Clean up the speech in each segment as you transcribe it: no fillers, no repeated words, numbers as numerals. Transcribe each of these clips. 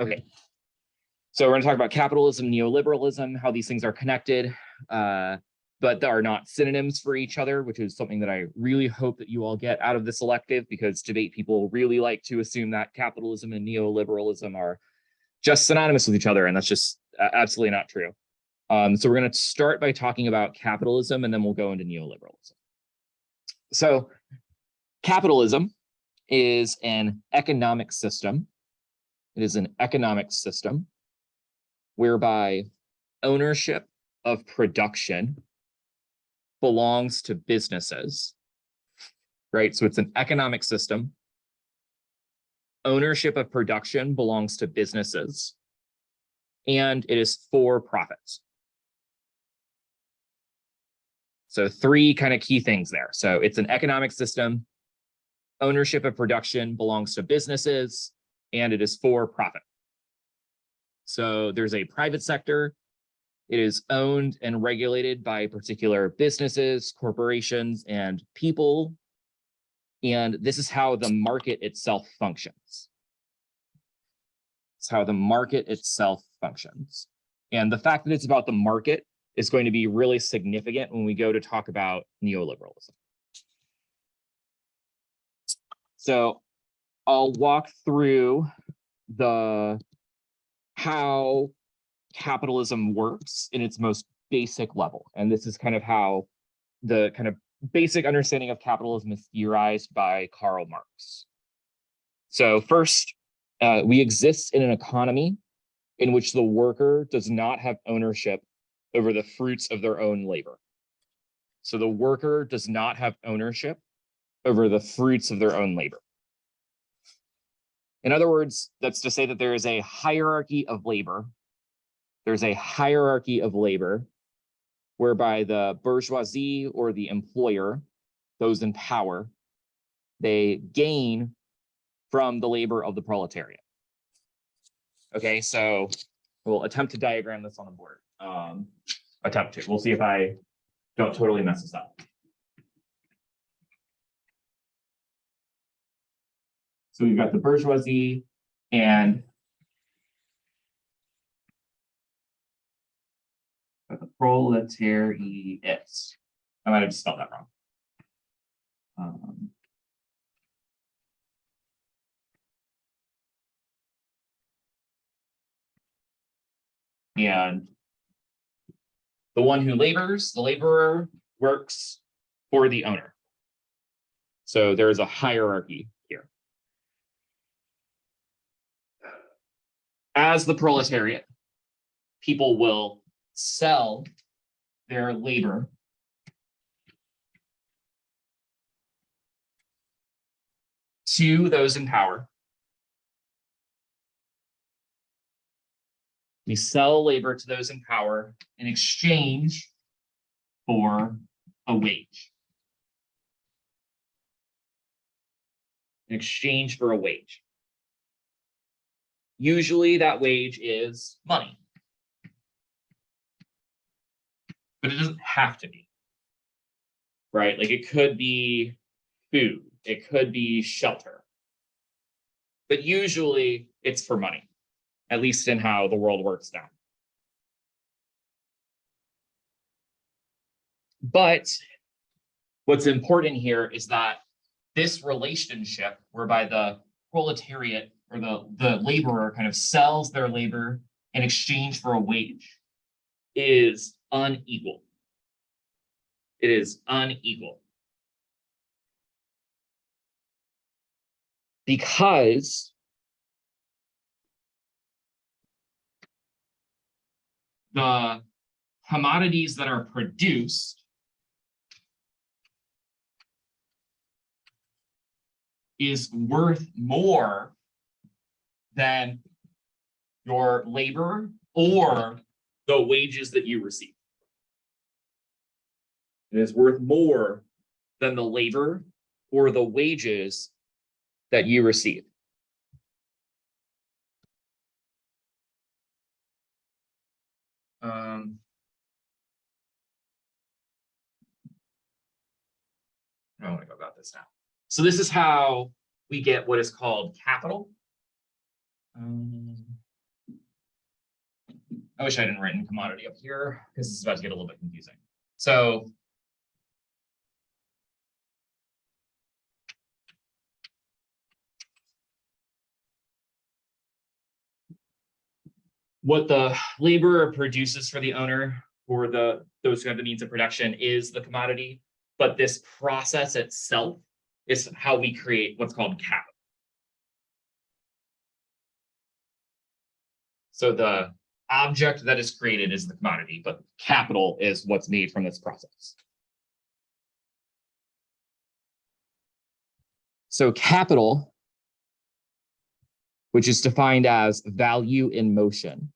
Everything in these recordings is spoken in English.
Okay, so we're going to talk about capitalism, neoliberalism, how these things are connected, but they are not synonyms for each other, which is something that I really hope that you all get out of this elective, because debate people really like to assume that capitalism and neoliberalism are just synonymous with each other, and that's just absolutely not true. So we're going to start by talking about capitalism, and then we'll go into neoliberalism. So capitalism is an economic system. It is an economic system whereby ownership of production belongs to businesses, right? So it's an economic system. Ownership of production belongs to businesses, and it is for profits. So three kind of key things there. So it's an economic system, ownership of production belongs to businesses, and it is for profit. So there's a private sector. It is owned and regulated by particular businesses, corporations, and people. And this is how the market itself functions. It's how the market itself functions. And the fact that it's about the market is going to be really significant when we go to talk about neoliberalism. So I'll walk through how capitalism works in its most basic level. And this is kind of how the kind of basic understanding of capitalism is theorized by Karl Marx. So first, we exist in an economy in which the worker does not have ownership over the fruits of their own labor. So the worker does not have ownership over the fruits of their own labor. In other words, that's to say that there is a hierarchy of labor. There's a hierarchy of labor whereby the bourgeoisie or the employer, those in power, they gain from the labor of the proletariat. Okay, so we'll attempt to diagram this on the board. We'll see if I don't totally mess this up. So we've got the bourgeoisie and the proletariat. I might have just spelled that wrong. And the one who labors, the laborer, works for the owner. So there is a hierarchy here. As the proletariat, people will sell their labor to those in power. We sell labor to those in power in exchange for a wage. In exchange for a wage. Usually that wage is money. But it doesn't have to be, right? Like it could be food, it could be shelter. But usually it's for money, at least in how the world works now. But what's important here is that this relationship whereby the proletariat or the laborer kind of sells their labor in exchange for a wage is unequal. It is unequal. Because the commodities that are produced is worth more than your labor or the wages that you receive. It is worth more than the labor or the wages that you receive. I don't want to go about this now. So this is how we get what is called capital. I wish I hadn't written commodity up here because this is about to get a little bit confusing. So what the laborer produces for the owner for those who have the means of production is the commodity, but this process itself is how we create what's called capital. So the object that is created is the commodity, but capital is what's made from this process. So capital, which is defined as value in motion,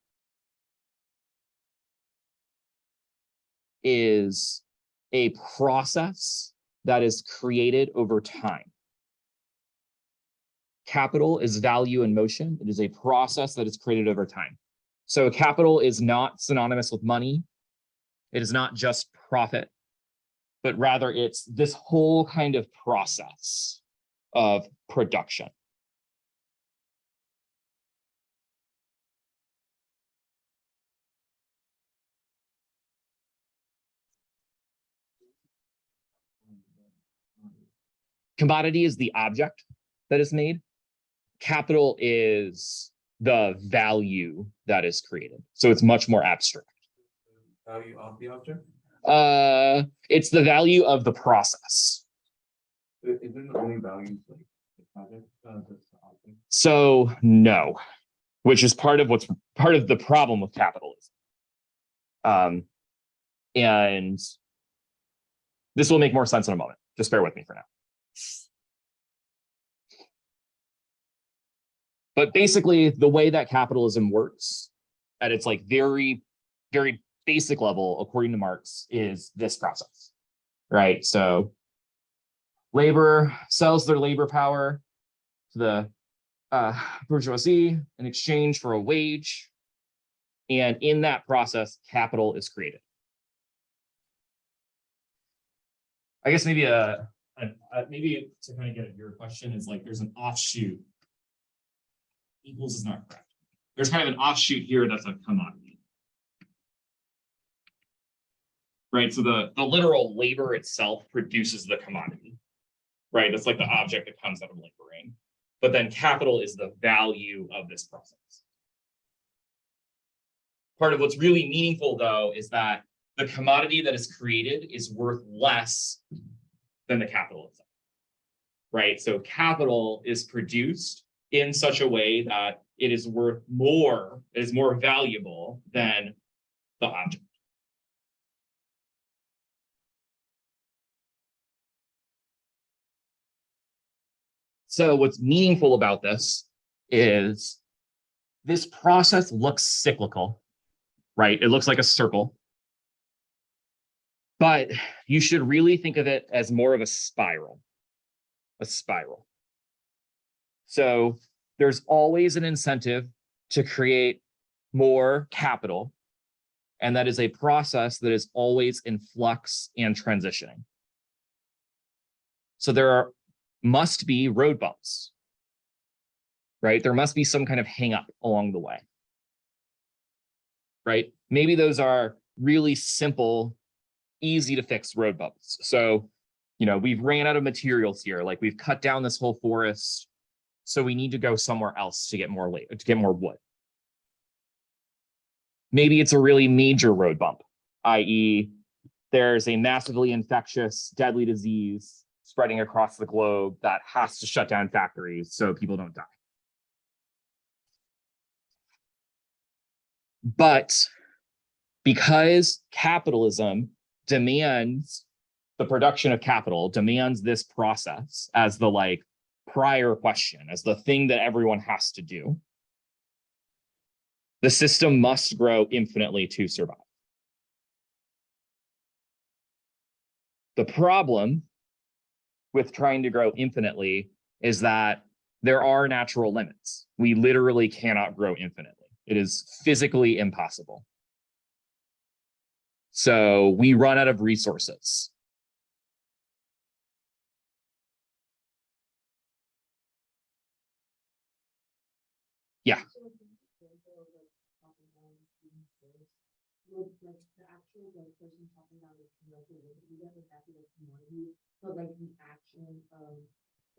is a process that is created over time. Capital is value in motion. It is a process that is created over time. So capital is not synonymous with money. It is not just profit, but rather it's this whole kind of process of production. Commodity is the object that is made. Capital is the value that is created. So it's much more abstract. Value of the object? It's the value of the process. Isn't the only value like the project? The object? So no, which is part of the problem with capitalism. And this will make more sense in a moment. Just bear with me for now. But basically, the way that capitalism works at its like very, very basic level, according to Marx, is this process, right? So labor sells their labor power to the bourgeoisie in exchange for a wage. And in that process, capital is created. I guess maybe maybe to kind of get at your question is like there's an offshoot. Equals is not correct. There's kind of an offshoot here that's a commodity. Right, so the literal labor itself produces the commodity. Right, that's like the object that comes out of laboring. But then capital is the value of this process. Part of what's really meaningful, though, is that the commodity that is created is worth less than the capital itself. Right, so capital is produced in such a way that it is worth more, it is more valuable than the object. So what's meaningful about this is this process looks cyclical, right? It looks like a circle, but you should really think of it as more of a spiral. So there's always an incentive to create more capital, and that is a process that is always in flux and transitioning. So there must be road bumps, right? There must be some kind of hang up along the way, right? Maybe those are really simple, easy to fix road bumps. So, we've ran out of materials here, like we've cut down this whole forest. So we need to go somewhere else to get more wood. Maybe it's a really major road bump, i.e., there's a massively infectious, deadly disease spreading across the globe that has to shut down factories so people don't die. But because capitalism demands the production of capital, demands this process as the prior question, as the thing that everyone has to do, the system must grow infinitely to survive. The problem with trying to grow infinitely is that there are natural limits. We literally cannot grow infinitely. It is physically impossible. So we run out of resources. Yeah. Well, like the actual like person talking about it, like the exactly like commodity, but like the action of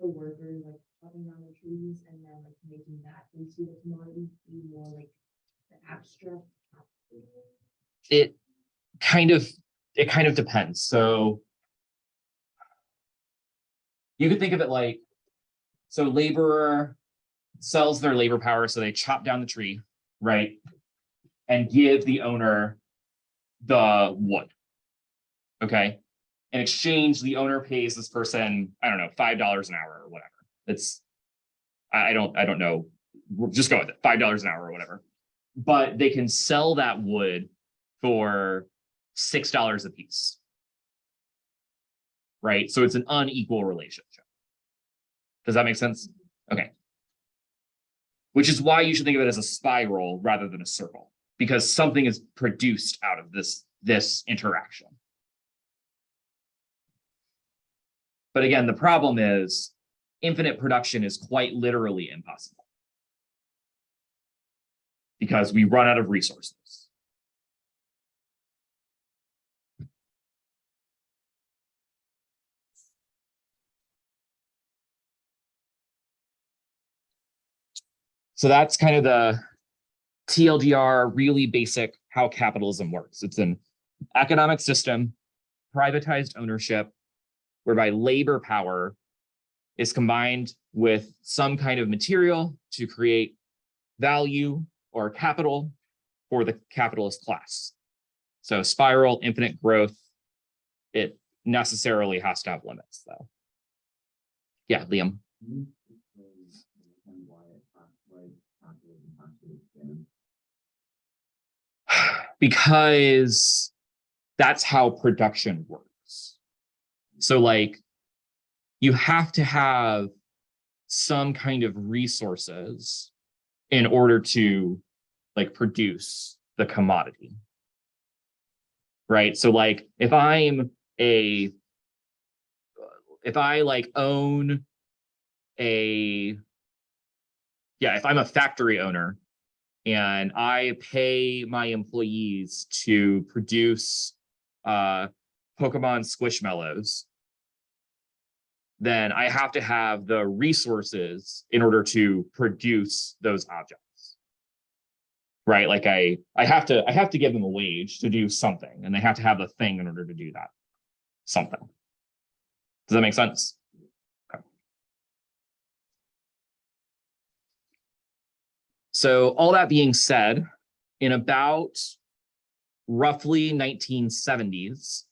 the worker like chopping down the trees and then like making that into the commodity be more like the abstract. It kind of depends. So you could think of it like, so laborer sells their labor power, so they chop down the tree, right? And give the owner the wood. Okay. In exchange, the owner pays this person, I don't know, $5 an hour or whatever. It's I don't know. We'll just go with it, $5 an hour or whatever. But they can sell that wood for $6 a piece. Right? So it's an unequal relationship. Does that make sense? Okay. Which is why you should think of it as a spiral rather than a circle, because something is produced out of this interaction. But again, the problem is infinite production is quite literally impossible because we run out of resources. So that's kind of the TLDR, really basic how capitalism works. It's an economic system, privatized ownership, whereby labor power is combined with some kind of material to create value or capital for the capitalist class. So spiral, infinite growth, it necessarily has to have limits though. Yeah, Liam. Because that's how production works. So like you have to have some kind of resources in order to like produce the commodity. Right? So like if I like own if I'm a factory owner and I pay my employees to produce Pokemon Squishmallows, then I have to have the resources in order to produce those objects. Right? Like I have to give them a wage to do something, and they have to have the thing in order to do that something. Does that make sense? Okay. So all that being said, in about roughly 1970s,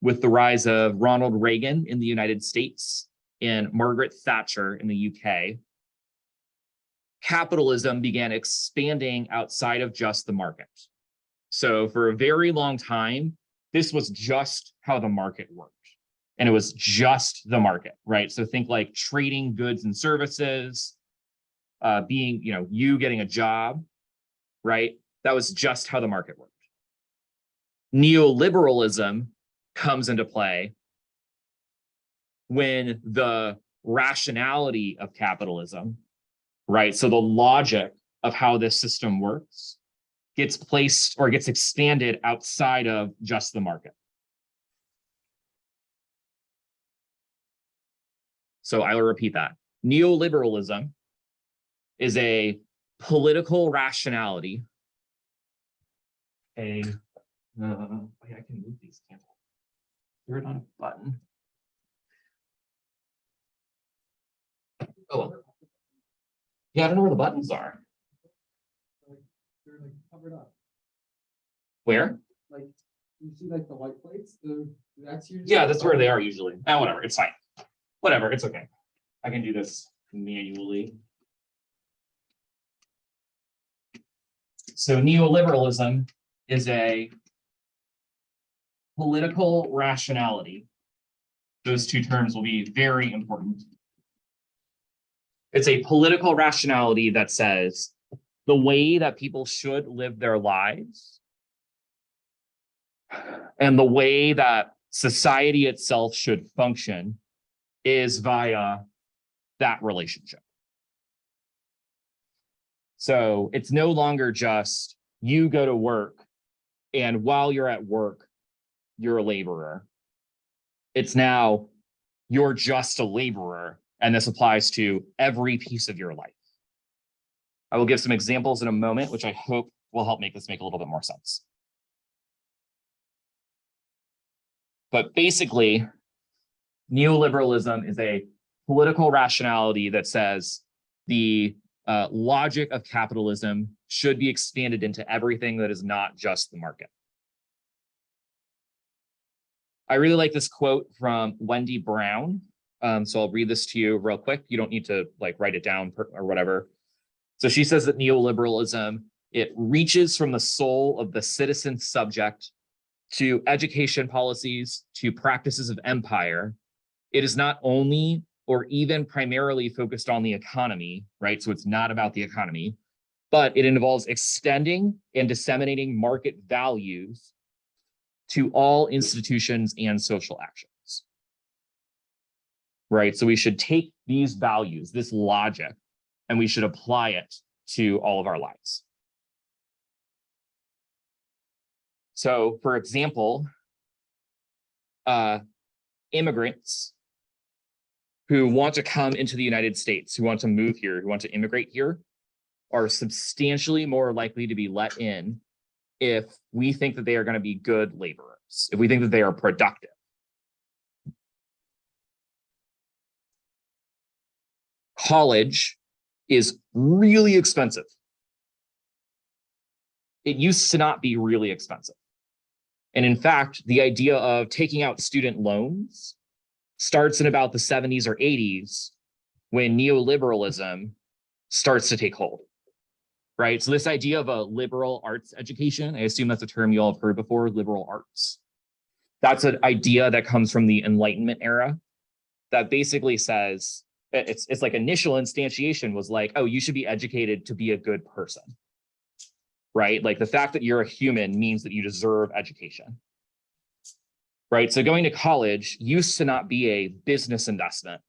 with the rise of Ronald Reagan in the United States and Margaret Thatcher in the UK, capitalism began expanding outside of just the market. So for a very long time, this was just how the market worked. And it was just the market, right? So think like trading goods and services, being, you getting a job, right? That was just how the market worked. Neoliberalism comes into play when the rationality of capitalism, right? So the logic of how this system works gets placed or gets expanded outside of just the market. So I will repeat that. Neoliberalism is a political rationality. I can move these, can't I? Throw it on a button. Oh, yeah, I don't know where the buttons are. They're like covered up. Where? Like you see like the white plates, that's usually. Yeah, that's where they are usually. Whatever, it's fine. Whatever, it's okay. I can do this manually. So neoliberalism is a political rationality. Those two terms will be very important. It's a political rationality that says the way that people should live their lives and the way that society itself should function is via that relationship. So it's no longer just you go to work And while you're at work, you're a laborer. It's now you're just a laborer, and this applies to every piece of your life. I will give some examples in a moment, which I hope will help make this make a little bit more sense. But basically, neoliberalism is a political rationality that says the logic of capitalism should be expanded into everything that is not just the market. I really like this quote from Wendy Brown. So I'll read this to you real quick. You don't need to like write it down or whatever. So she says that neoliberalism, it reaches from the soul of the citizen subject to education policies, to practices of empire. It is not only or even primarily focused on the economy, right? So it's not about the economy, but it involves extending and disseminating market values to all institutions and social actions, right? So we should take these values, this logic, and we should apply it to all of our lives. So, for example, immigrants who want to come into the United States, who want to move here, who want to immigrate here, are substantially more likely to be let in if we think that they are going to be good laborers, if we think that they are productive. College is really expensive. It used to not be really expensive. And in fact, the idea of taking out student loans starts in about the 70s or 80s when neoliberalism starts to take hold, right? So this idea of a liberal arts education, I assume that's a term you all have heard before, liberal arts. That's an idea that comes from the Enlightenment era that basically says, it's like initial instantiation was like, oh, you should be educated to be a good person, right? Like the fact that you're a human means that you deserve education, right? So going to college used to not be a business investment.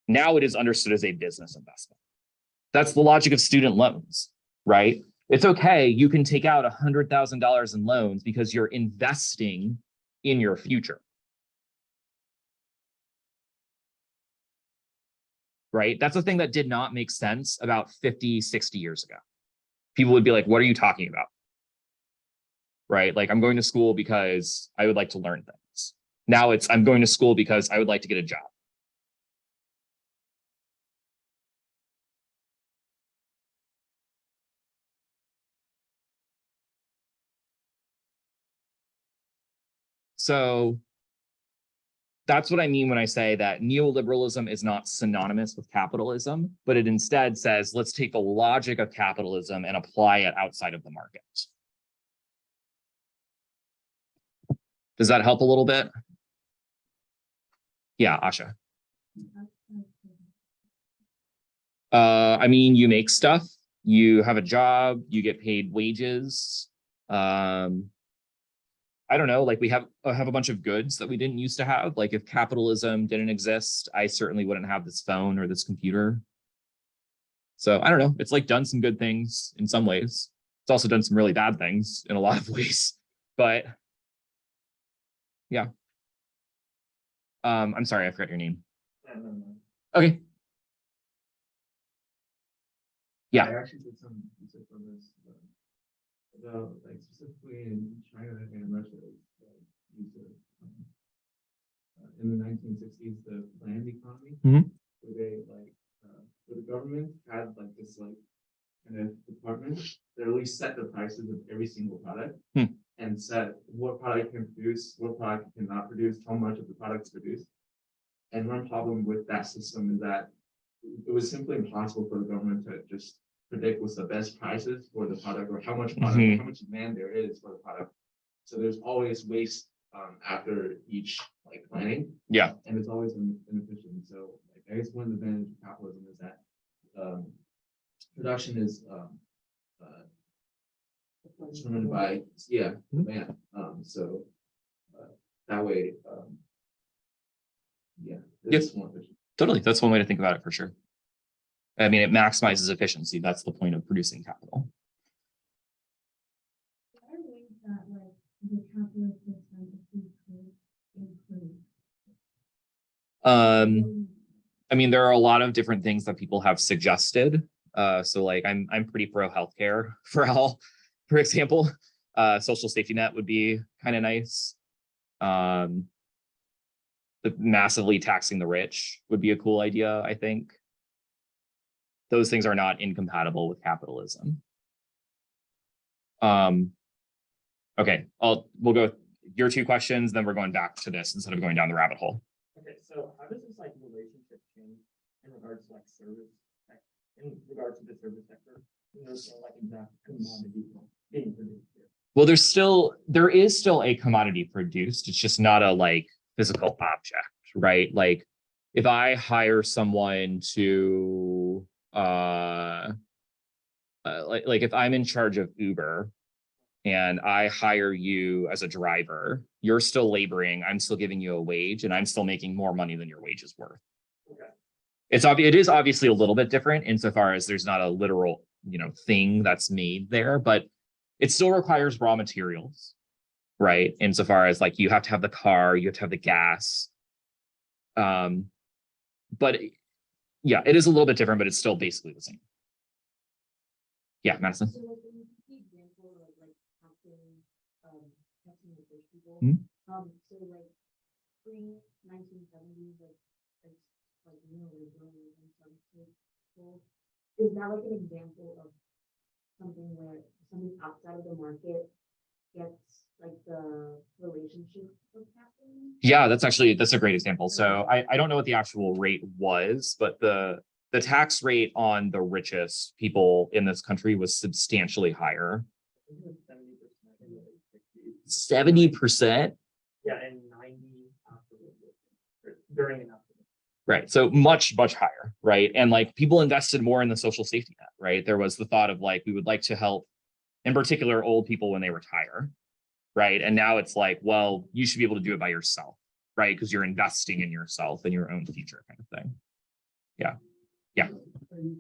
Now it is understood as a business investment. That's the logic of student loans, right? It's okay, you can take out $100,000 in loans because you're investing in your future, right? That's a thing that did not make sense about 50, 60 years ago. People would be like, what are you talking about? Right? Like, I'm going to school because I would like to learn things. Now it's, I'm going to school because I would like to get a job. So that's what I mean when I say that neoliberalism is not synonymous with capitalism, but it instead says, let's take the logic of capitalism and apply it outside of the market. Does that help a little bit? Yeah, Asha. I mean, you make stuff, you have a job, you get paid wages. I don't know, like we have a bunch of goods that we didn't used to have. Like if capitalism didn't exist, I certainly wouldn't have this phone or this computer. So I don't know, it's like done some good things in some ways. It's also done some really bad things in a lot of ways, but yeah. I'm sorry, I forgot your name. Okay. Yeah. I actually did some research on this. Like specifically in China and Russia, in the 1960s, the land economy, where they where the government had like this like kind of department that really set the prices of every single product and set what product can produce, what product cannot produce, how much of the product is produced. And one problem with that system is that it was simply impossible for the government to just predict what's the best prices for the product or how much product, how much demand there is for the product. So there's always waste after each like planning. Yeah. And it's always inefficient. So like, I guess one advantage of capitalism is that production is determined by demand. So that way, it's more efficient. Totally. That's one way to think about it for sure. I mean, it maximizes efficiency. That's the point of producing capital. Are ways that like I mean, there are a lot of different things that people have suggested. So like I'm pretty pro healthcare for all, for example. Social safety net would be kind of nice. Massively taxing the rich would be a cool idea, I think. Those things are not incompatible with capitalism. Okay, we'll go your two questions, then we're going back to this instead of going down the rabbit hole. Okay, so how does this like relationship change in regards to like service, in regards to the service sector? There's no like exact commodity being produced here. Well, there is still a commodity produced. It's just not a like physical object, right? Like if I hire someone to like if I'm in charge of Uber and I hire you as a driver, you're still laboring, I'm still giving you a wage, and I'm still making more money than your wage is worth. Okay. It is obviously a little bit different insofar as there's not a literal, thing that's made there, but it still requires raw materials, right? Insofar as like you have to have the car, you have to have the gas. But yeah, it is a little bit different, but it's still basically the same. Yeah, Madison. So like when you take the example of like taxing the rich people, so like pre-1970s, like neoliberalism started to school. Is that like an example of something where something outside of the market gets like the relationship of capitalism? Yeah, that's a great example. So I don't know what the actual rate was, but the tax rate on the richest people in this country was substantially higher. 70%? Yeah, and 90 afterwards, during and after. Right. So much, much higher, right? And like people invested more in the social safety net, right? There was the thought of like, we would like to help, in particular, old people when they retire, right? And now it's like, well, you should be able to do it by yourself, right? Because you're investing in yourself and your own future kind of thing. Yeah. Yeah. You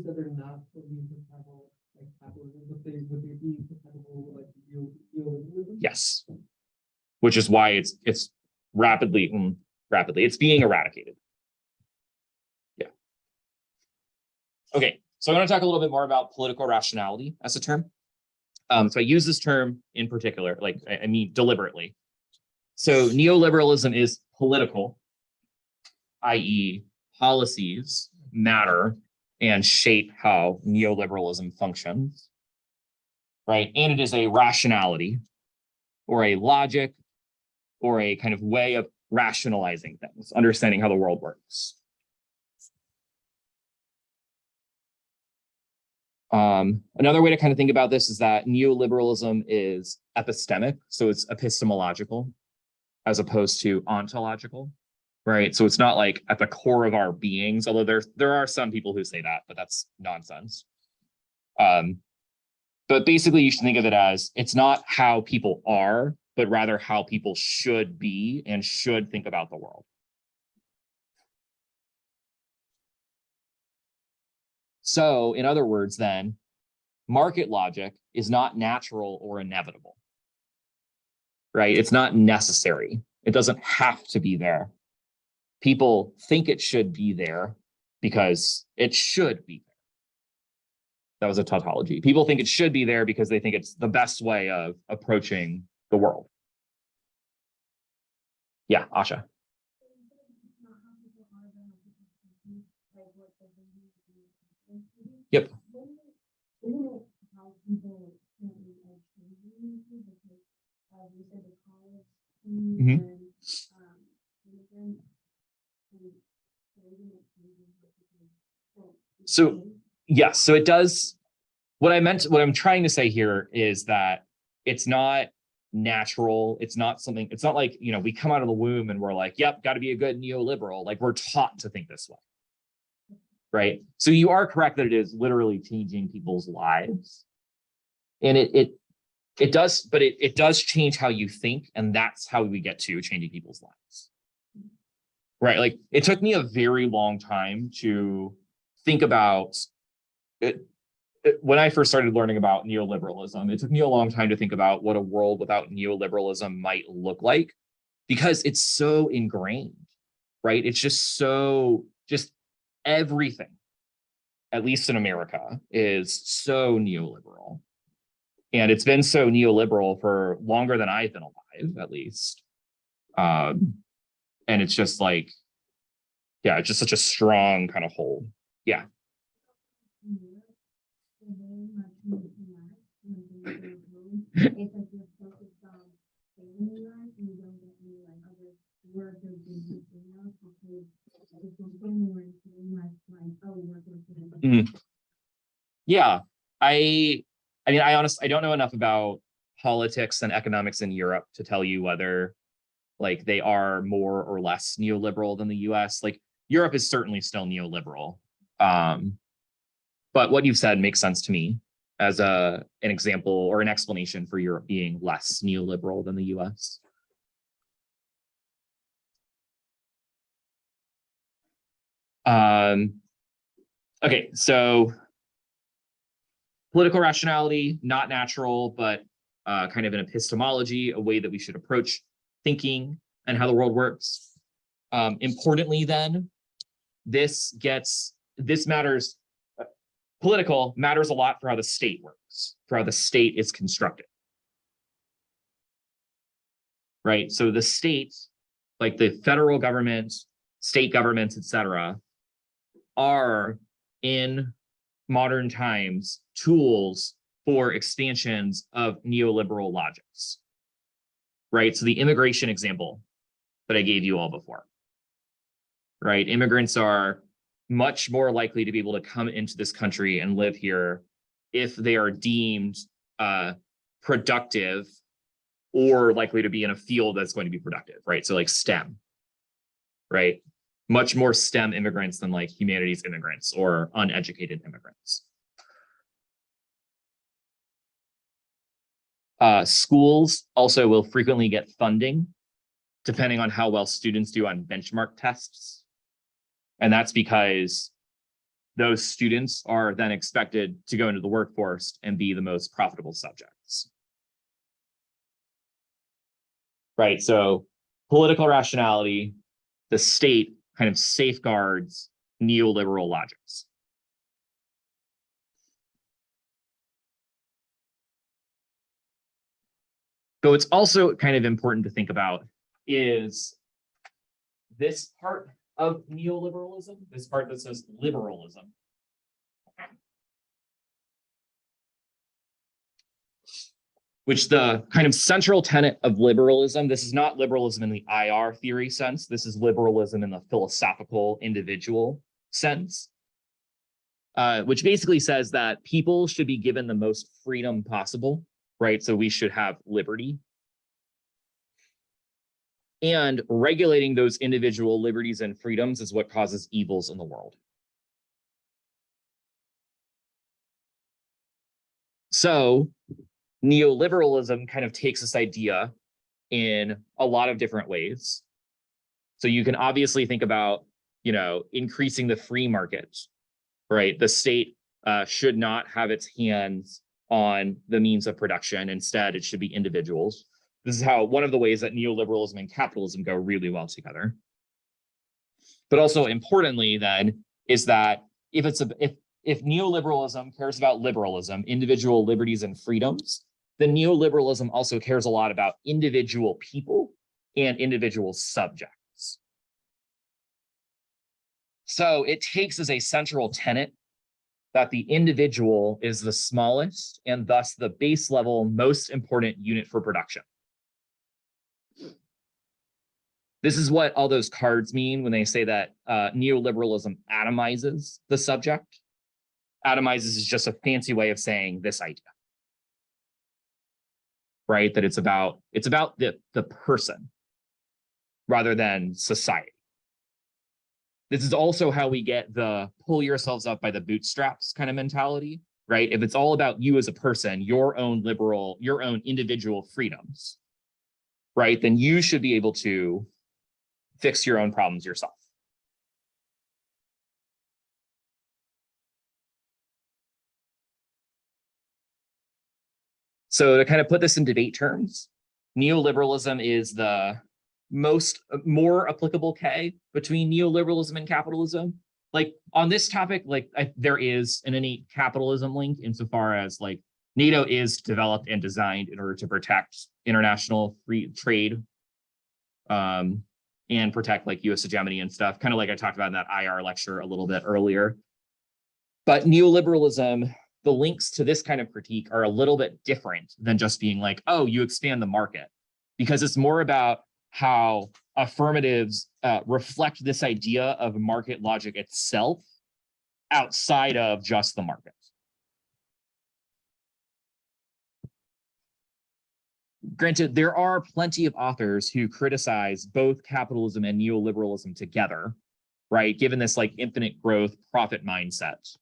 said they're not fully incompatible like capitalism, but would they be incompatible like neoliberalism? Yes. Which is why it's rapidly, it's being eradicated. Yeah. Okay, so I'm going to talk a little bit more about political rationality as a term. So I use this term in particular, like I mean deliberately. So neoliberalism is political, i.e. policies matter and shape how neoliberalism functions, right? And it is a rationality or a logic or a kind of way of rationalizing things, understanding how the world works. Another way to kind of think about this is that neoliberalism is epistemic, so it's epistemological as opposed to ontological, right? So it's not like at the core of our beings, although there are some people who say that, but that's nonsense. But basically you should think of it as it's not how people are, but rather how people should be and should think about the world. So in other words, then, market logic is not natural or inevitable, right? It's not necessary. It doesn't have to be there. People think it should be there because it should be there. That was a tautology. People think it should be there because they think it's the best way of approaching the world. Yeah, Asha. Yep. So yes, so it does. What I'm trying to say here is that it's not natural. It's not like, we come out of the womb and we're like, yep, got to be a good neoliberal. Like we're taught to think this way. Right. So you are correct that it is literally changing people's lives. And it does, but it does change how you think. And that's how we get to changing people's lives. Right. Like it took me a very long time to think about it. When I first started learning about neoliberalism, it took me a long time to think about what a world without neoliberalism might look like. because it's so ingrained, right? It's just so, just everything, at least in America, is so neoliberal. And it's been so neoliberal for longer than I've been alive, at least. And it's just like, yeah, it's just such a strong kind of hold. Yeah. Yeah, I mean, I don't know enough about politics and economics in Europe to tell you whether like they are more or less neoliberal than the US. Like Europe is certainly still neoliberal. But what you've said makes sense to me as an example or an explanation for Europe being less neoliberal than the US. Okay, so political rationality, not natural, but kind of an epistemology, a way that we should approach thinking and how the world works. Importantly, then, this matters. Political matters a lot for how the state works, for how the state is constructed. Right? So the state, like the federal government, state governments, etc., are in modern times tools for expansions of neoliberal logics. Right? So the immigration example that I gave you all before. Right? Immigrants are much more likely to be able to come into this country and live here if they are deemed productive or likely to be in a field that's going to be productive, right? So like STEM, right? Much more STEM immigrants than like humanities immigrants or uneducated immigrants. Schools also will frequently get funding depending on how well students do on benchmark tests. And that's because those students are then expected to go into the workforce and be the most profitable subjects. Right, so political rationality, the state kind of safeguards neoliberal logics. But what's also kind of important to think about is this part of neoliberalism, this part that says liberalism. Which the kind of central tenet of liberalism, this is not liberalism in the IR theory sense, this is liberalism in the philosophical individual sense, which basically says that people should be given the most freedom possible, right? So we should have liberty. And regulating those individual liberties and freedoms is what causes evils in the world. So neoliberalism kind of takes this idea in a lot of different ways. So you can obviously think about, you know, increasing the free market, right? The state should not have its hands on the means of production. Instead, it should be individuals. This is how one of the ways that neoliberalism and capitalism go really well together. But also importantly, then, is that if neoliberalism cares about liberalism, individual liberties and freedoms, then neoliberalism also cares a lot about individual people and individual subjects. So it takes as a central tenet that the individual is the smallest and thus the base level most important unit for production. This is what all those cards mean when they say that neoliberalism atomizes the subject. Atomizes is just a fancy way of saying this idea, right? That it's about the person rather than society. This is also how we get the pull yourselves up by the bootstraps kind of mentality, right? If it's all about you as a person, your own individual freedoms, right? Then you should be able to fix your own problems yourself. So to kind of put this in debate terms, neoliberalism is the more applicable K between neoliberalism and capitalism. Like on this topic, like there is an innate capitalism link insofar as like NATO is developed and designed in order to protect international free trade, and protect like US hegemony and stuff, kind of like I talked about in that IR lecture a little bit earlier. But neoliberalism, the links to this kind of critique are a little bit different than just being like, oh, you expand the market, because it's more about how affirmatives reflect this idea of market logic itself outside of just the market. Granted, there are plenty of authors who criticize both capitalism and neoliberalism together, right? Given this like infinite growth profit mindset,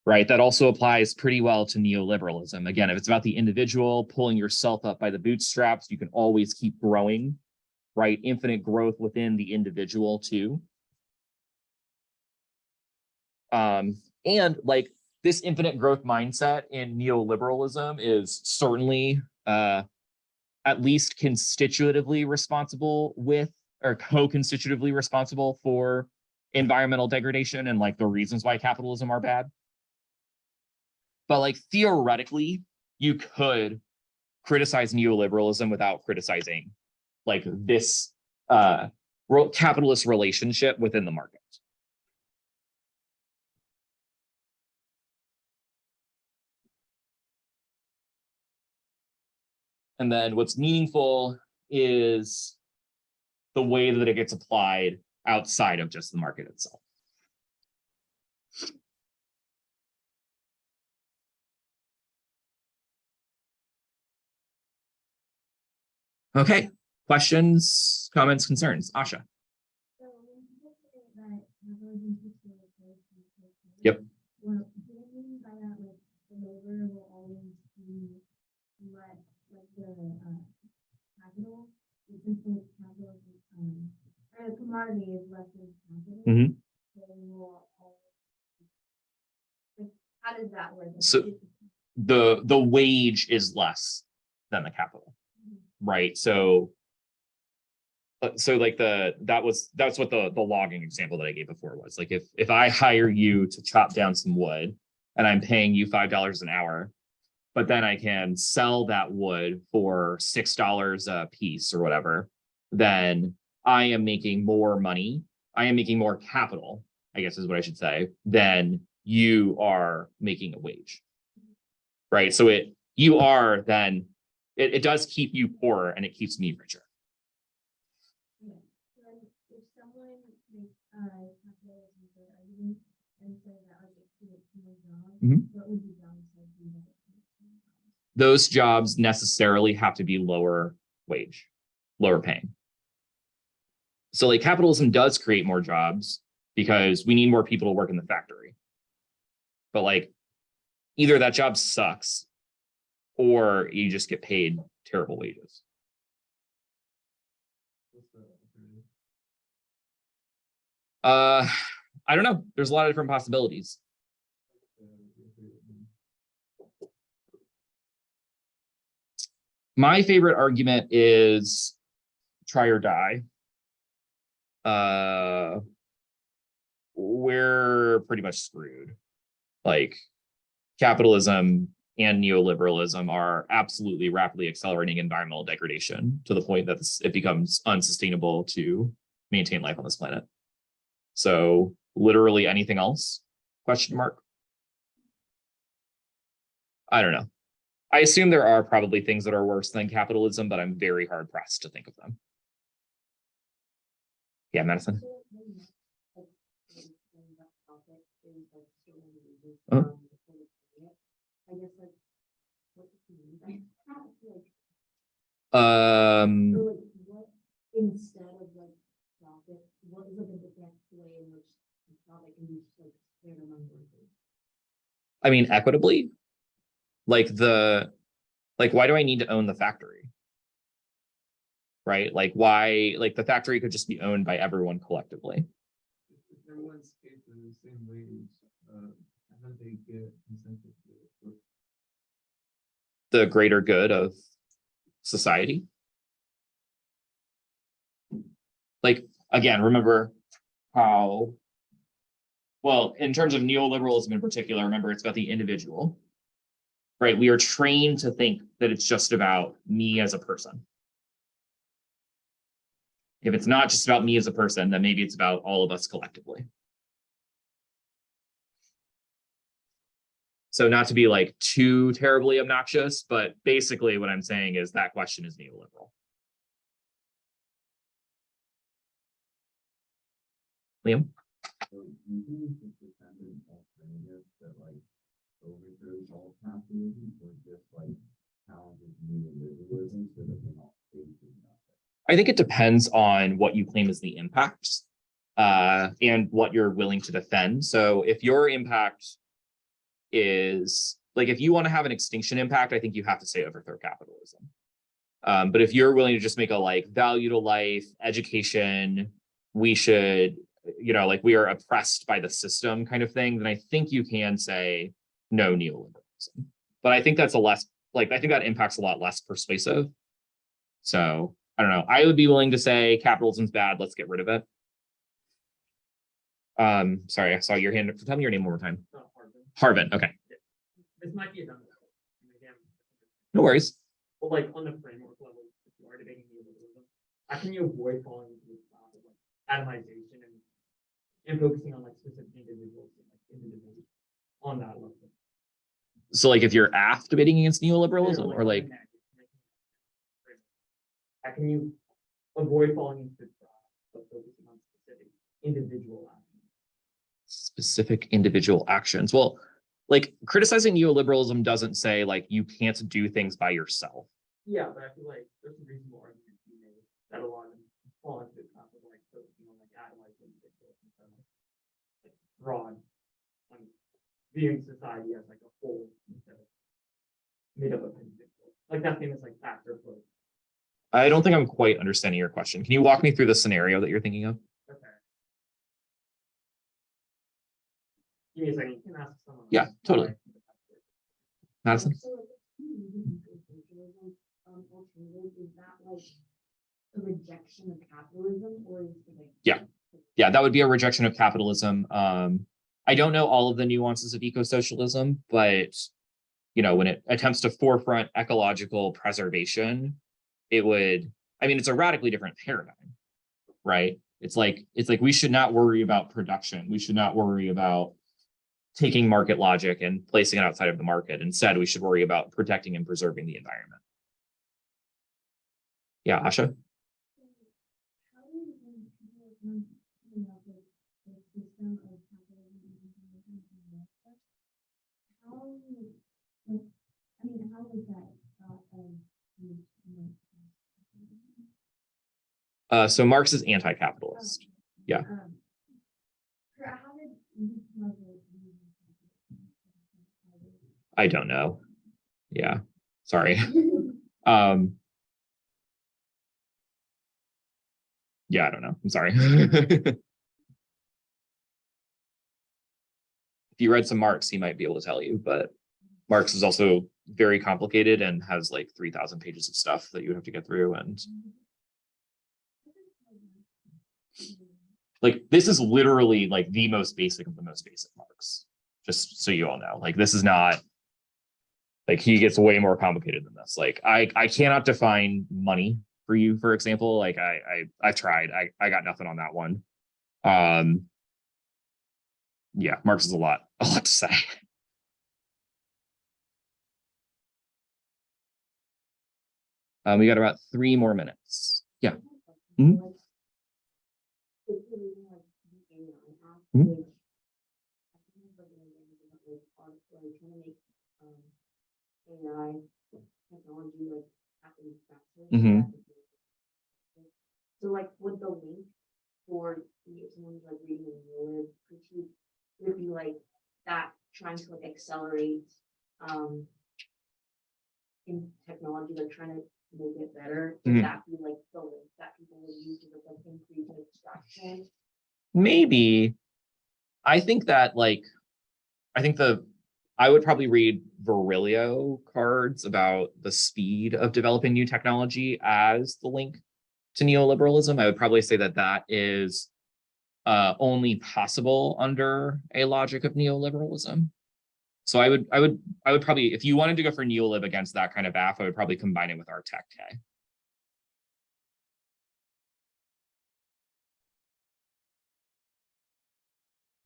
right? That also applies pretty well to neoliberalism. Again, if it's about the individual pulling yourself up by the bootstraps, you can always keep growing, right? Infinite growth within the individual too. And like this infinite growth mindset in neoliberalism is certainly at least constitutively responsible with, or co-constitutively responsible for environmental degradation and like the reasons why capitalism are bad. But like theoretically, you could criticize neoliberalism without criticizing like this capitalist relationship within the market. And then what's meaningful is the way that it gets applied outside of just the market itself. Okay, questions, comments, concerns? Asha. So when people say that capitalism keeps the resources, Yep. well, do you mean by that like the labor will always be less like the capital, since the capital or the commodity is less than capital, Mhm. so will always, like, how does that work? Like, So the wage is less than the capital, right? So like that's what the logging example that I gave before was. Like if I hire you to chop down some wood and I'm paying you $5 an hour, but then I can sell that wood for $6 a piece or whatever, then I am making more money. I am making more capital, I guess is what I should say, than you are making a wage, right? So it does keep you poorer and it keeps me richer. yeah. So then if someone makes capitalism for argument and say that like it creates more jobs, what would be downside to that? Those jobs necessarily have to be lower wage, lower paying. So like capitalism does create more jobs because we need more people to work in the factory. But like either that job sucks or you just get paid terrible wages. I don't know. There's a lot of different possibilities. My favorite argument is try or die. We're pretty much screwed. Like capitalism and neoliberalism are absolutely rapidly accelerating environmental degradation to the point that it becomes unsustainable to maintain life on this planet. So literally anything else? Question mark. I don't know. I assume there are probably things that are worse than capitalism, but I'm very hard pressed to think of them. Yeah, Madison. Uh-huh. I guess like what do you mean by that? Um, Or like what instead of like profit, what is like a different way in which profit can be like shared among workers? I mean, equitably, like why do I need to own the factory? Right? Like why, like the factory could just be owned by everyone collectively. If everyone's paid for the same wage, how do they get incentive to work? The greater good of society. like, again, remember how, well, in terms of neoliberalism in particular, remember it's about the individual, right? We are trained to think that it's just about me as a person. If it's not just about me as a person, then maybe it's about all of us collectively. So not to be like too terribly obnoxious, but basically what I'm saying is that question is neoliberal. Liam? So you think it's dependent alternative that like overthrows all capitalism or just like challenges neoliberalism so that we're not facing that? I think it depends on what you claim is the impact and what you're willing to defend. So if your impact is like, if you want to have an extinction impact, I think you have to say overthrow capitalism. But if you're willing to just make a like value to life, education, we should, you know, like we are oppressed by the system kind of thing, then I think you can say no neoliberalism. But I think that's a less, like, I think that impact's a lot less persuasive. So I don't know. I would be willing to say capitalism's bad. Let's get rid of it. Sorry, I saw your hand. Tell me your name one more time. Harvin. Okay. This might be a dumb question. Again, No worries. but like on the framework level, if you are debating neoliberalism, how can you avoid falling into this trap of like atomization and focusing on like specific individuals and like individuals on that level? So like if you're debating against neoliberalism or like, how can you avoid falling into the trap of focusing on specific individual actions? Well, like criticizing neoliberalism doesn't say like you can't do things by yourself. Yeah, but I feel like there's a reasonable argument to be made that a lot of them fall into the trap of like focusing on like atomized individuals instead of like broad on viewing society as like a whole instead of made up of individuals. Like that famous like factor approach. I don't think I'm quite understanding your question. Can you walk me through the scenario that you're thinking of? Okay. Give me a second. You can ask someone. Yeah, totally. Madison? So, like, socialism, alternative, is that like a rejection of capitalism, or is it like? Yeah, that would be a rejection of capitalism. I don't know all of the nuances of eco-socialism, but you know, when it attempts to forefront ecological preservation, it would, I mean, it's a radically different paradigm, right? It's like we should not worry about production. We should not worry about taking market logic and placing it outside of the market. Instead, we should worry about protecting and preserving the environment. Yeah, Asha? How do you think people about the system of capitalism and how, like, I mean, how is that thought of used in So Marx is anti-capitalist. Yeah. How did you come up with I don't know. Yeah, sorry. Yeah, I don't know. I'm sorry. If you read some Marx, he might be able to tell you, but Marx is also very complicated and has like 3,000 pages of stuff that you have to get through. And like, this is literally like the most basic of the most basic Marx, just so you all know. Like, this is not, like, he gets way more complicated than this. Like, I cannot define money for you, for example. Like, I tried, I got nothing on that one. Yeah, Marx is a lot to say. We got about 3 more minutes. Yeah. Mhm. Mhm. AI technology like happens faster. Mhm. So like would the link for someone who's like reading a newer critique would it be like that trying to like accelerate in technology, like trying to make it better? Would that be like the link that people would use to like increase and extraction? Maybe. I think that like, I would probably read Virilio cards about the speed of developing new technology as the link to neoliberalism. I would probably say that that is only possible under a logic of neoliberalism. So I would probably, if you wanted to go for neolib against that kind of BAF, I would probably combine it with our tech K.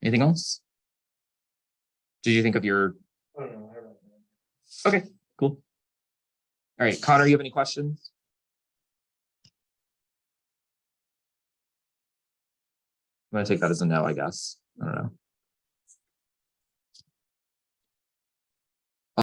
Anything else? Did you think of your? I don't know. I read that. Okay, cool. All right, Connor, you have any questions? I'm gonna take that as a no, I guess. I don't know.